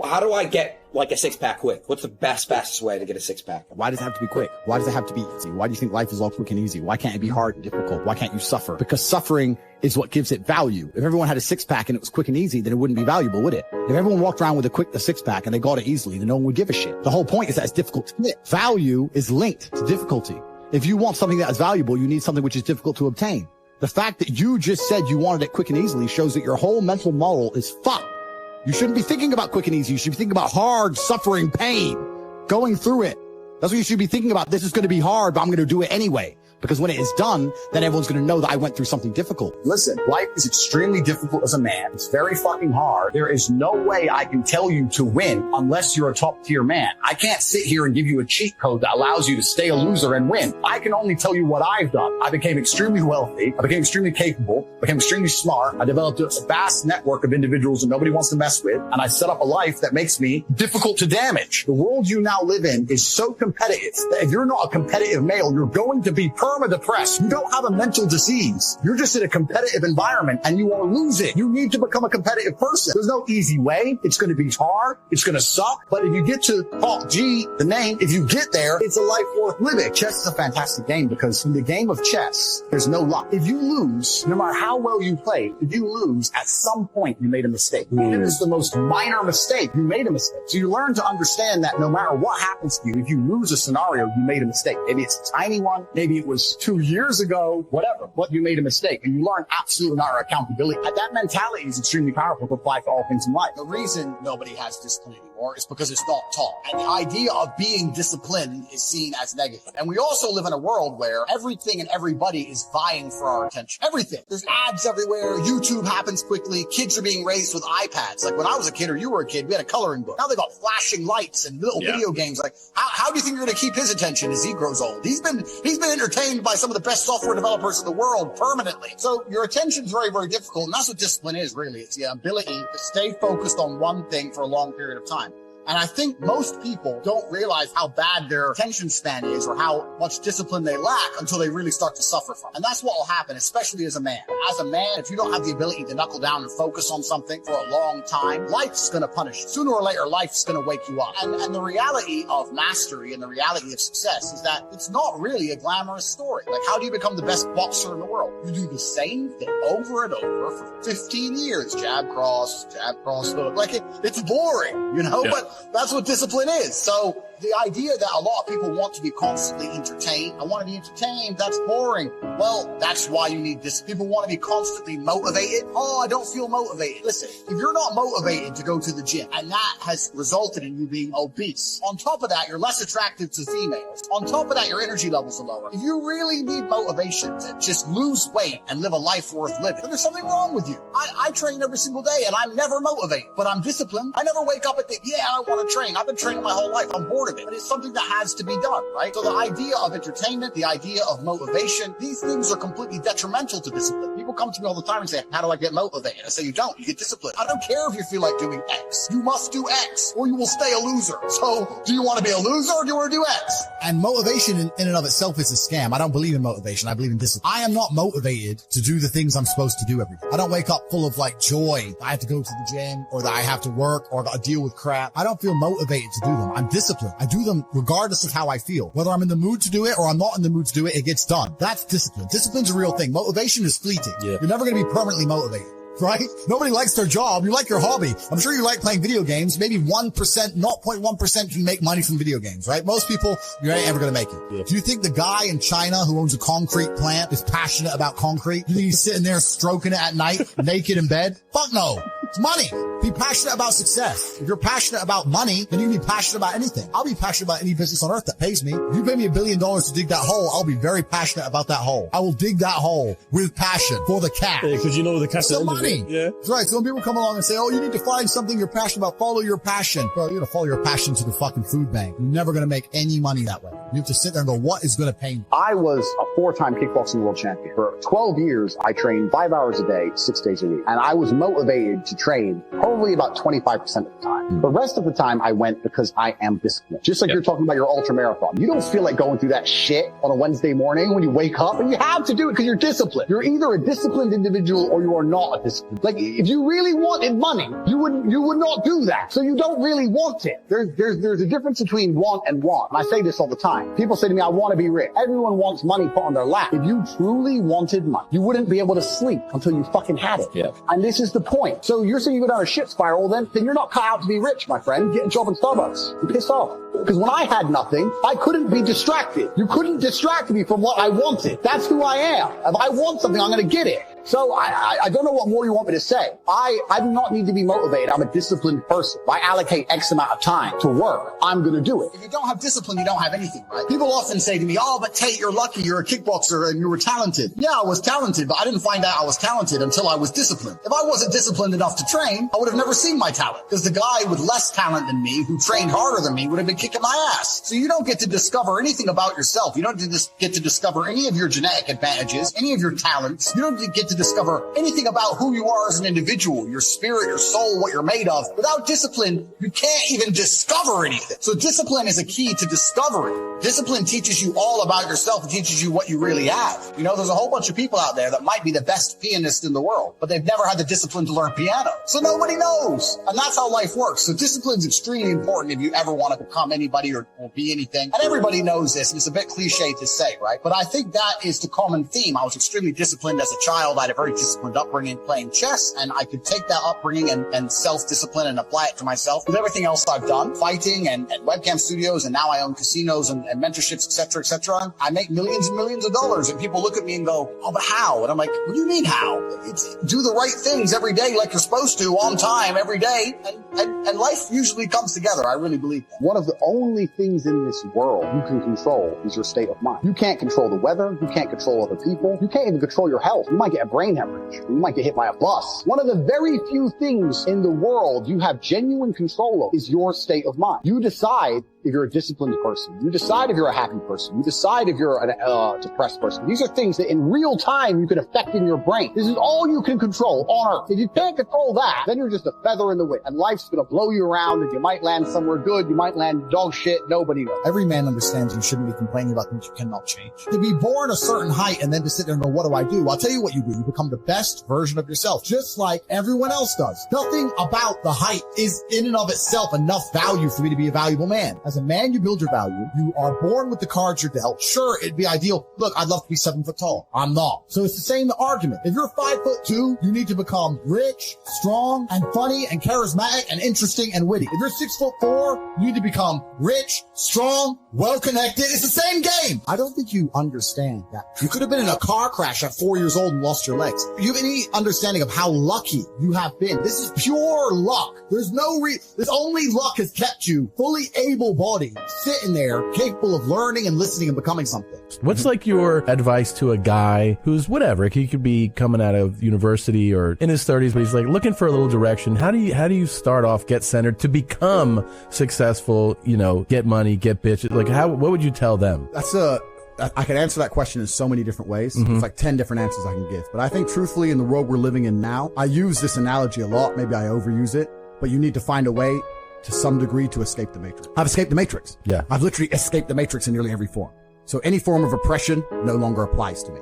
how do I get like a six-pack quick? What's the fastest way to get a six-pack? Why does it have to be quick? Why does it have to be easy? Why do you think life is all quick and easy? Why can't it be hard and difficult? Why can't you suffer? Because suffering is what gives it value. If everyone had a six-pack and it was quick and easy, then it wouldn't be valuable, would it? If everyone walked around with a six-pack and they got it easily, then no one would give a shit. The whole point is that it's difficult to get. Value is linked to difficulty. If you want something that is valuable, you need something which is difficult to obtain. The fact that you just said you wanted it quick and easily shows that your whole mental model is fucked. You shouldn't be thinking about quick and easy. You should be thinking about hard, suffering, pain, going through it. That's what you should be thinking about. This is going to be hard, but I'm going to do it anyway. Because when it is done, then everyone's going to know that I went through something difficult. Listen, life is extremely difficult as a man. It's very fucking hard. There is no way I can tell you to win unless you're a top tier man. I can't sit here and give you a cheat code that allows you to stay a loser and win. I can only tell you what I've done. I became extremely wealthy. I became extremely capable, became extremely smart. I developed a vast network of individuals that nobody wants to mess with. And I set up a life that makes me difficult to damage. The world you now live in is so competitive that if you're not a competitive male, you're going to be perma-depressed. You don't have a mental disease. You're just in a competitive environment and you are losing. You need to become a competitive person. There's no easy way. It's going to be hard. It's going to suck. But if you get to Top G, the name, if you get there, it's a life worth living. Chess is a fantastic game because in the game of chess, there's no luck. If you lose, no matter how well you play, if you lose, at some point you made a mistake. It is the most minor mistake. You made a mistake. So you learn to understand that no matter what happens to you, if you lose a scenario, you made a mistake. Maybe it's a tiny one. Maybe it was 2 years ago, whatever, but you made a mistake and you learn absolute utter accountability. And that mentality is extremely powerful to apply to all things in life. The reason nobody has discipline anymore is because it's not taught. And the idea of being disciplined is seen as negative. And we also live in a world where everything and everybody is vying for our attention. Everything. There's ads everywhere. YouTube happens quickly. Kids are being raised with iPads. Like when I was a kid or you were a kid, we had a coloring book. Now they got flashing lights and little video games. Like how do you think you're going to keep his attention as he grows old? He's been entertained by some of the best software developers in the world permanently. So your attention's very, very difficult. And that's what discipline is, really. It's the ability to stay focused on one thing for a long period of time. And I think most people don't realize how bad their attention span is or how much discipline they lack until they really start to suffer from it. And that's what will happen, especially as a man. As a man, if you don't have the ability to knuckle down and focus on something for a long time, life's going to punish you. Sooner or later, life's going to wake you up. And the reality of mastery and the reality of success is that it's not really a glamorous story. Like, how do you become the best boxer in the world? You do the same thing over and over for 15 years. Jab, cross, hook. Like, it's boring, you know? Yeah. But that's what discipline is. So the idea that a lot of people want to be constantly entertained. I want to be entertained. That's boring. Well, that's why you need this. People want to be constantly motivated. Oh, I don't feel motivated. Listen, if you're not motivated to go to the gym and that has resulted in you being obese, on top of that, you're less attractive to females. On top of that, your energy levels are lower. If you really need motivation to just lose weight and live a life worth living, then there's something wrong with you. I train every single day and I'm never motivated, but I'm disciplined. I never wake up and think, yeah, I want to train. I've been training my whole life. I'm bored of it, but it's something that has to be done, right? So the idea of entertainment, the idea of motivation, these things are completely detrimental to discipline. People come to me all the time and say, how do I get motivated? I say, you don't. You get disciplined. I don't care if you feel like doing X. You must do X or you will stay a loser. So do you want to be a loser or do you want to do X? And motivation in and of itself is a scam. I don't believe in motivation. I believe in discipline. I am not motivated to do the things I'm supposed to do every day. I don't wake up full of like joy. I have to go to the gym or that I have to work or I deal with crap. I don't feel motivated to do them. I'm disciplined. I do them regardless of how I feel. Whether I'm in the mood to do it or I'm not in the mood to do it, it gets done. That's discipline. Discipline's a real thing. Motivation is fleeting. Yeah. You're never going to be permanently motivated. Right? Nobody likes their job. You like your hobby. I'm sure you like playing video games. Maybe 1%, 0.1% can make money from video games, right? Most people, you ain't ever going to make it. Yeah. Do you think the guy in China who owns a concrete plant is passionate about concrete? Do you think he's sitting there stroking it at night, naked in bed? Fuck no. It's money. Be passionate about success. If you're passionate about money, then you can be passionate about anything. I'll be passionate about any business on earth that pays me. If you pay me $1 billion to dig that hole, I'll be very passionate about that hole. I will dig that hole with passion for the cash. Yeah, because you know the cash is the money. Yeah. That's right. Some people come along and say, oh, you need to find something you're passionate about. Follow your passion. Bro, you're going to follow your passion to the fucking food bank. You're never going to make any money that way. You have to sit there and go, what is going to pay me? I was a 4-time kickboxing world champion. For 12 years, I trained 5 hours a day, 6 days a week. And I was motivated to train probably about 25% of the time. The rest of the time I went because I am disciplined. Just like you're talking about your ultra marathon. You don't feel like going through that shit on a Wednesday morning when you wake up, and you have to do it because you're disciplined. You're either a disciplined individual or you are not a disciplined. Like, if you really wanted money, you would not do that. So you don't really want it. There's a difference between want and want. And I say this all the time. People say to me, I want to be rich. Everyone wants money put on their lap. If you truly wanted money, you wouldn't be able to sleep until you fucking had it. Yeah. And this is the point. So you're saying you go down a shit spiral, then you're not cut out to be rich, my friend. Get a job in Starbucks. You're pissed off. Because when I had nothing, I couldn't be distracted. You couldn't distract me from what I wanted. That's who I am. If I want something, I'm going to get it. So I don't know what more you want me to say. I do not need to be motivated. I'm a disciplined person. If I allocate X amount of time to work, I'm going to do it. If you don't have discipline, you don't have anything, right? People often say to me, oh, but Tate, you're lucky. You're a kickboxer and you were talented. Yeah, I was talented, but I didn't find out I was talented until I was disciplined. If I wasn't disciplined enough to train, I would have never seen my talent, because the guy with less talent than me who trained harder than me would have been kicking my ass. So you don't get to discover anything about yourself. You don't get to discover any of your genetic advantages, any of your talents. You don't get to discover anything about who you are as an individual, your spirit, your soul, what you're made of. Without discipline, you can't even discover anything. So discipline is a key to discovery. Discipline teaches you all about yourself. It teaches you what you really have. You know, there's a whole bunch of people out there that might be the best pianist in the world, but they've never had the discipline to learn piano. So nobody knows. And that's how life works. So discipline is extremely important if you ever want to become anybody or be anything. And everybody knows this, and it's a bit cliche to say, right? But I think that is the common theme. I was extremely disciplined as a child. I had a very disciplined upbringing playing chess, and I could take that upbringing and self-discipline and apply it to myself with everything else I've done, fighting and webcam studios, and now I own casinos and mentorships, et cetera, et cetera. I make millions and millions of dollars, and people look at me and go, oh, but how? And I'm like, what do you mean how? It's do the right things every day like you're supposed to, on time, every day, and life usually comes together. I really believe that. One of the only things in this world you can control is your state of mind. You can't control the weather. You can't control other people. You can't even control your health. You might get a brain hemorrhage. You might get hit by a bus. One of the very few things in the world you have genuine control of is your state of mind. You decide if you're a disciplined person. You decide if you're a happy person. You decide if you're a depressed person. These are things that in real time you can affect in your brain. This is all you can control on Earth. If you can't control that, then you're just a feather in the wind. And life's going to blow you around, and you might land somewhere good. You might land dog shit. Nobody knows. Every man understands you shouldn't be complaining about things you cannot change. To be born a certain height and then to sit there and go, what do I do? I'll tell you what you do. You become the best version of yourself, just like everyone else does. Nothing about the height is in and of itself enough value for me to be a valuable man. As a man, you build your value. You are born with the cards you're dealt. Sure, it'd be ideal. Look, I'd love to be 7 foot tall. I'm not. So it's the same argument. If you're 5'2", you need to become rich, strong, and funny, and charismatic, and interesting, and witty. If you're 6'4", you need to become rich, strong, well-connected. It's the same game. I don't think you understand that. You could have been in a car crash at 4 years old and lost your legs. You have any understanding of how lucky you have been? This is pure luck. There's only luck has kept you fully able-bodied, sitting there, capable of learning and listening and becoming something. What's like your advice to a guy who's whatever? He could be coming out of university or in his 30s, but he's like looking for a little direction. How do you start off, get centered to become successful, get money, get bitches? Like what would you tell them? I can answer that question in so many different ways. Mm-hmm. It's like 10 different answers I can give. But I think truthfully in the world we're living in now, I use this analogy a lot. Maybe I overuse it, but you need to find a way to some degree to escape the matrix. I've escaped the matrix. Yeah. I've literally escaped the matrix in nearly every form. So any form of oppression no longer applies to me.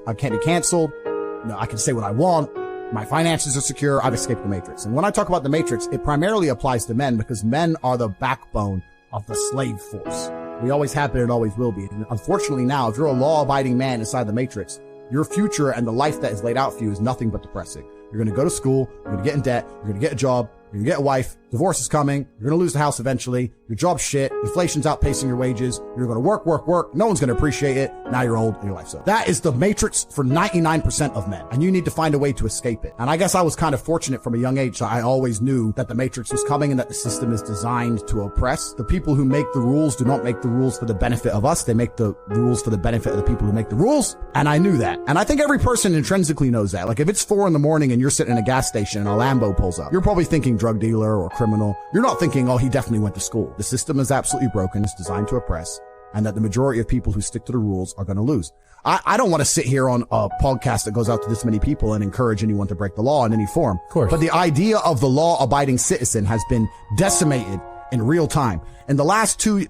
I can't be canceled. No, I can say what I want. My finances are secure. I've escaped the matrix. And when I talk about the matrix, it primarily applies to men because men are the backbone of the slave force. We always have been and always will be. And unfortunately now, if you're a law-abiding man inside the matrix, your future and the life that is laid out for you is nothing but depressing. You're going to go to school. You're going to get in debt. You're going to get a job. You're going to get a wife. Divorce is coming. You're going to lose the house eventually. Your job's shit. Inflation's outpacing your wages. You're going to work. No one's going to appreciate it. Now you're old and your life's over. That is the matrix for 99% of men. And you need to find a way to escape it. And I guess I was kind of fortunate from a young age. So I always knew that the matrix was coming and that the system is designed to oppress. The people who make the rules do not make the rules for the benefit of us. They make the rules for the benefit of the people who make the rules. And I knew that. And I think every person intrinsically knows that. Like if it's 4 a.m. and you're sitting in a gas station and a Lambo pulls up, you're probably thinking drug dealer or criminal. You're not thinking, oh, he definitely went to school. The system is absolutely broken. It's designed to oppress. and that the majority of people who stick to the rules are going to lose. I don't want to sit here on a podcast that goes out to this many people and encourage anyone to break the law in any form. Of course. But the idea of the law-abiding citizen has been decimated in real time. In the last 3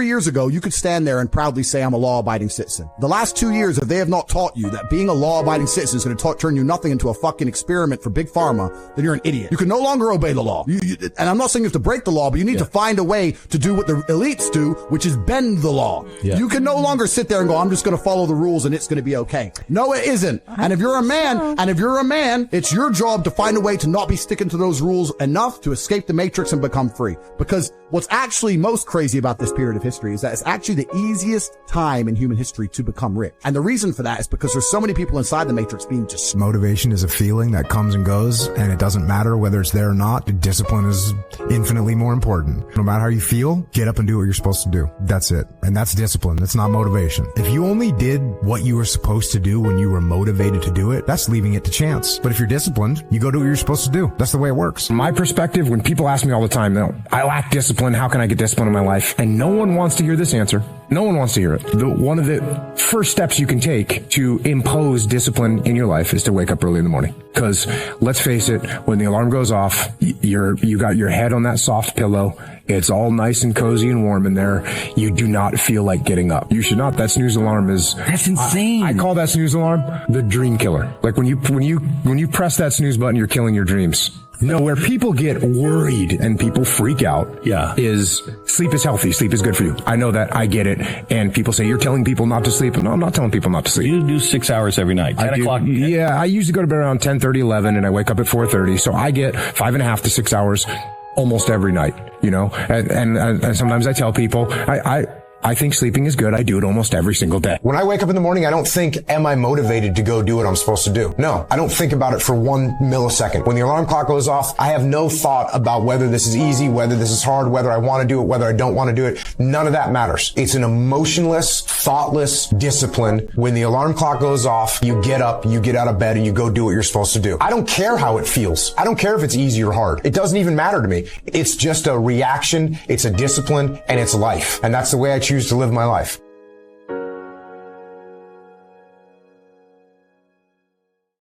years ago, you could stand there and proudly say, I'm a law-abiding citizen. The last 2 years, if they have not taught you that being a law-abiding citizen is going to turn you nothing into a fucking experiment for big pharma, then you're an idiot. You can no longer obey the law. And I'm not saying you have to break the law, but you need to find a way to do what the elites do, which is bend the law. Yeah. You can no longer sit there and go, I'm just going to follow the rules and it's going to be okay. No, it isn't. And if you're a man, it's your job to find a way to not be sticking to those rules enough to escape the matrix and become free. Because what's actually most crazy about this period of history is that it's actually the easiest time in human history to become rich. And the reason for that is because there's so many people inside the matrix being just... Motivation is a feeling that comes and goes, and it doesn't matter whether it's there or not. Discipline is infinitely more important. No matter how you feel, get up and do what you're supposed to do. That's it. And that's discipline. That's not motivation. If you only did what you were supposed to do when you were motivated to do it, that's leaving it to chance. But if you're disciplined, you go do what you're supposed to do. That's the way it works. From my perspective, when people ask me all the time, I lack discipline. How can I get discipline in my life? And no one wants to hear this answer. No one wants to hear it. One of the first steps you can take to impose discipline in your life is to wake up early in the morning. Because let's face it, when the alarm goes off, you got your head on that soft pillow. It's all nice and cozy and warm in there. You do not feel like getting up. You should not. That snooze alarm is... That's insane. I call that snooze alarm the dream killer. Like when you press that snooze button, you're killing your dreams. No, where people get worried and people freak out is sleep is healthy. Sleep is good for you. I know that. I get it. And people say, you're telling people not to sleep. No, I'm not telling people not to sleep. You do 6 hours every night, 10 o'clock. Yeah, I usually go to bed around 10:30, 11, and I wake up at 4:30. So I get 5.5 to 6 hours almost every night, you know? And sometimes I tell people, I think sleeping is good. I do it almost every single day. When I wake up in the morning, I don't think, am I motivated to go do what I'm supposed to do? No, I don't think about it for 1 millisecond. When the alarm clock goes off, I have no thought about whether this is easy, whether this is hard, whether I want to do it, whether I don't want to do it. None of that matters. It's an emotionless, thoughtless discipline. When the alarm clock goes off, you get up, you get out of bed, and you go do what you're supposed to do. I don't care how it feels. I don't care if it's easy or hard. It doesn't even matter to me. It's just a reaction. It's a discipline, and it's life. And that's the way I choose to live my life.